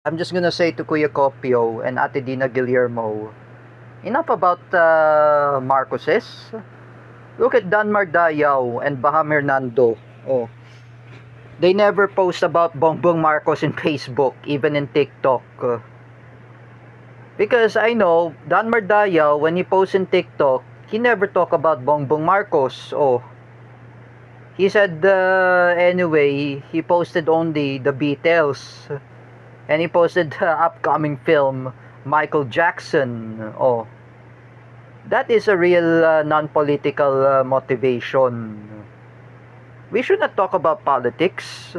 I'm just gonna say to Kuya Copio and Ate Dina Guillermo, enough about Marcoses. Look at Dan Mardayaw and Baham Hernando. Oh, they never post about Bongbong Marcos in Facebook, even in TikTok. Because I know Dan Mardayaw, when he posts in TikTok, he never talk about Bongbong Marcos. Oh, he said anyway, he posted only the Beatles. And he posted the upcoming film, Michael Jackson. Oh, that is a real non-political motivation. We should not talk about politics.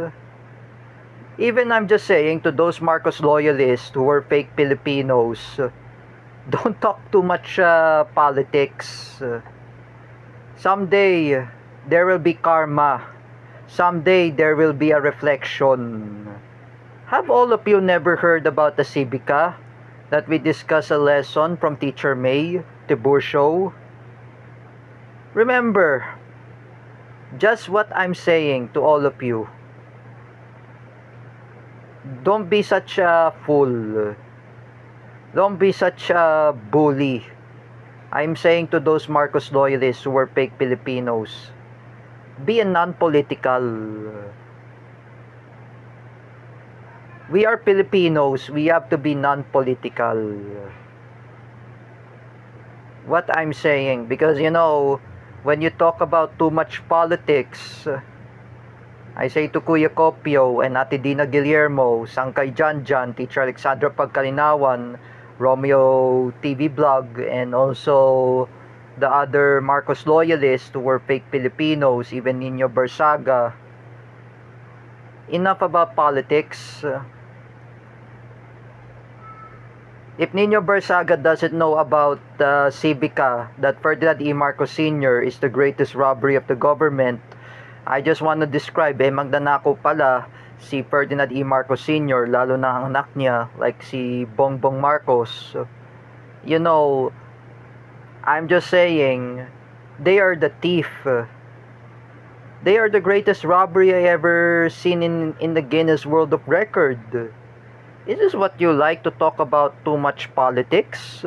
Even I'm just saying to those Marcos loyalists who were fake Filipinos, don't talk too much politics. Someday there will be karma. Someday there will be a reflection. Have all of you never heard about the Civica that we discussed a lesson from Teacher May, Tiburcio? Remember, just what I'm saying to all of you. Don't be such a fool. Don't be such a bully. I'm saying to those Marcos loyalists who were fake Filipinos, be a non-political. We are Filipinos. We have to be non-political. What I'm saying, because when you talk about too much politics, I say to Kuya Copio and Ate Dina Guillermo, Sangkay Janjan, Teacher Alexandra Pagkalinawan, Romeo TV Vlog, and also the other Marcos loyalists who were fake Filipinos, even Nino Bersaga. Enough about politics. If Nino Bersaga doesn't know about Civica, that Ferdinand E. Marcos Sr. is the greatest robbery of the government, I just want to describe, magnanakaw pala si Ferdinand E. Marcos Sr., lalo na ang anak niya, like si Bongbong Marcos. I'm just saying, they are the thief. They are the greatest robbery I ever seen in the Guinness World of Record. Is this what you like to talk about too much politics?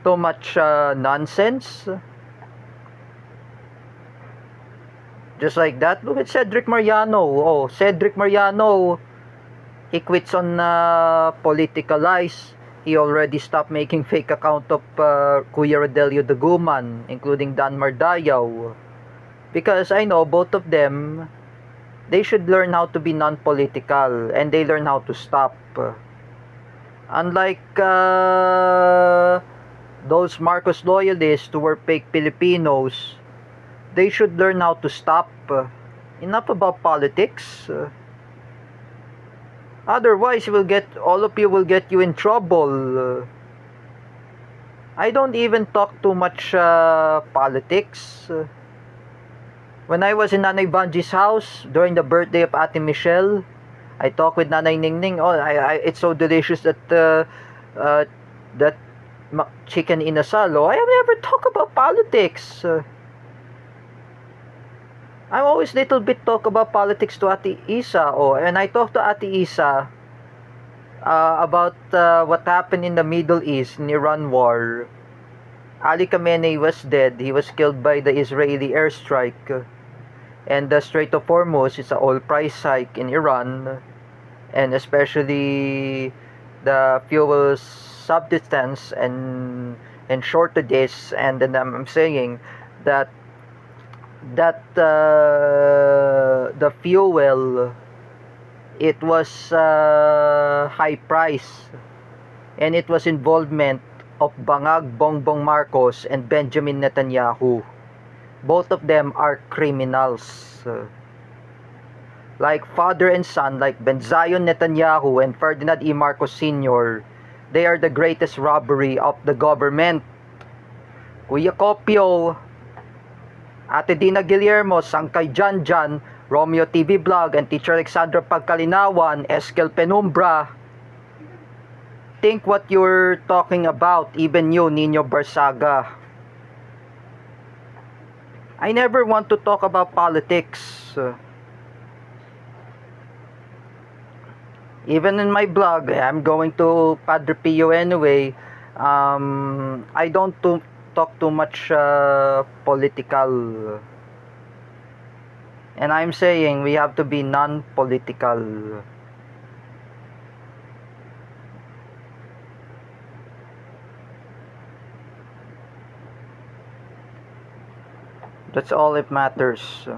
Too much nonsense? Just like that, look at Cedric Mariano. Oh, Cedric Mariano, he quits on political lies. He already stopped making fake account of Kuya Rodelio Daguman, including Dan Mardayaw. Because I know both of them, they should learn how to be non-political and they learn how to stop. Unlike those Marcos loyalists who were fake Filipinos, they should learn how to stop. Enough about politics. Otherwise, all of you will get you in trouble. I don't even talk too much politics. When I was in Nanay Banji's house during the birthday of Ate Michelle, I talked with Nanay Ningning. Oh, it's so delicious that chicken inasal. Oh, I have never talked about politics. I'm always little bit talk about politics to Ate Isa. Oh, and I talked to Ate Isa about what happened in the Middle East, in Iran war. Ali Khamenei was dead. He was killed by the Israeli airstrike. And the Strait of Hormuz is an oil price hike in Iran. And especially the fuel subsistence and shortages. And then I'm saying that the fuel, it was high price, and it was involvement of Bangag Bongbong Marcos and Benjamin Netanyahu. Both of them are criminals, like father and son, like Benzayon Netanyahu and Ferdinand E. Marcos Sr. They are the greatest robbery of the government. Kuya Copio, Ate Dina Guillermo, Sangkay Janjan, Romeo TV Vlog, and Teacher Alexandra Pagkalinawan, Eskel Penumbra. Think what you're talking about, even you, Nino Barsaga. I never want to talk about politics. Even in my blog, I'm going to Padre Pio anyway. I don't talk too much political. And I'm saying we have to be non-political. That's all it matters.